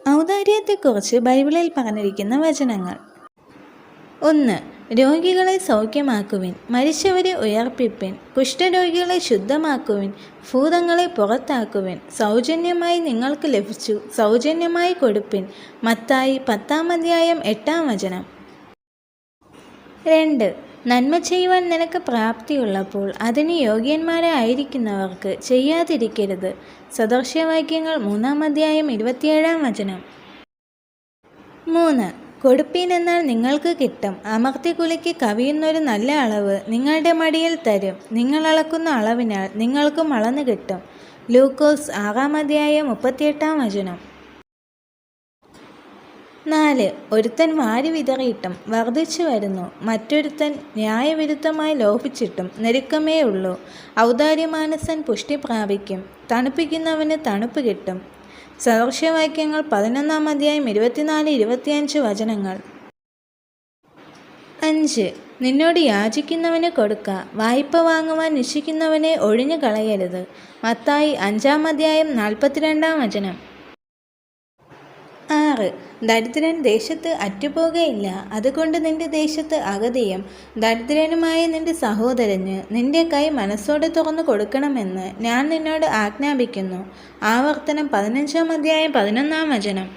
ഔദാര്യത്തെക്കുറിച്ച് ബൈബിളിൽ പറഞ്ഞിരിക്കുന്ന വചനങ്ങൾ. 1. രോഗികളെ സൗഖ്യമാക്കുവിൻ, മരിച്ചവരെ ഉയർപ്പിപ്പിൻ, കുഷ്ഠരോഗികളെ ശുദ്ധമാക്കുവിൻ, ഭൂതങ്ങളെ പുറത്താക്കുവിൻ, സൗജന്യമായി നിങ്ങൾക്ക് ലഭിച്ചു, സൗജന്യമായി കൊടുപ്പിൻ. മത്തായി 10:8. 2. നന്മ ചെയ്യുവാൻ നിനക്ക് പ്രാപ്തിയുള്ളപ്പോൾ അതിന് യോഗ്യന്മാരായിരിക്കുന്നവർക്ക് ചെയ്യാതിരിക്കരുത്. സദൃശവാക്യങ്ങൾ 3:27. 3. കൊടുപ്പീൻ എന്നാൽ നിങ്ങൾക്ക് കിട്ടും, അമർത്തിക്കുലിക്ക് കവിയുന്നൊരു നല്ല അളവ് നിങ്ങളുടെ മടിയിൽ തരും, നിങ്ങൾ അളക്കുന്ന അളവിനാൽ നിങ്ങൾക്കും അളന്നു കിട്ടും. ലൂക്കോസ് 6:38. 4. ഒരുത്തൻ വാരി വിതറിയിട്ടും വർദ്ധിച്ചു വരുന്നു, മറ്റൊരുത്തൻ ന്യായവിരുദ്ധമായി ലോഭിച്ചിട്ടും ഞെരുക്കമേ ഉള്ളൂ. ഔദാര്യമാനസൻ പുഷ്ടി പ്രാപിക്കും, തണുപ്പിക്കുന്നവന് തണുപ്പ് കിട്ടും. സദൃശവാക്യങ്ങൾ 11:24-25. 5. നിന്നോട് യാചിക്കുന്നവന് കൊടുക്ക, വായ്പ വാങ്ങുവാൻ നിശ്ചയിക്കുന്നവനെ ഒഴിഞ്ഞു കളയരുത്. മത്തായി 5:42. 6. ദരിദ്രൻ ദേശത്ത് അറ്റുപോകുകയില്ല, അതുകൊണ്ട് നിന്റെ ദേശത്ത് അഗതിയും ദരിദ്രനുമായ നിന്റെ സഹോദരന് നിന്റെ കൈ മനസ്സോടെ തുറന്നു കൊടുക്കണമെന്ന് ഞാൻ നിന്നോട് ആജ്ഞാപിക്കുന്നു. ആവർത്തനം 15:11.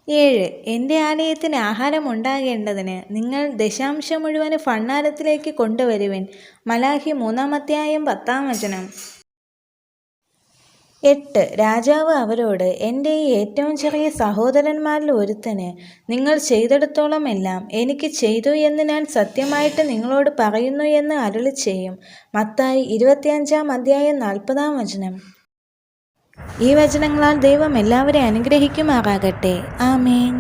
7. എൻ്റെ ആലയത്തിന് ആഹാരം ഉണ്ടാകേണ്ടതിന് നിങ്ങൾ ദശാംശം മുഴുവൻ ഭണ്ഡാരത്തിലേക്ക് കൊണ്ടുവരുവിൻ. മലാഖി 3:10. 8. രാജാവ് അവരോട്, എൻ്റെ ഈ ഏറ്റവും ചെറിയ സഹോദരന്മാരിൽ ഒരുത്തന് നിങ്ങൾ ചെയ്തിടത്തോളം എല്ലാം എനിക്ക് ചെയ്തു എന്ന് ഞാൻ സത്യമായിട്ട് നിങ്ങളോട് പറയുന്നു എന്ന് അരുളിച്ചെയ്യും. മത്തായി 25:40. ഈ വചനങ്ങളാൽ ദൈവം എല്ലാവരെയും അനുഗ്രഹിക്കുമാറാകട്ടെ. ആമേൻ.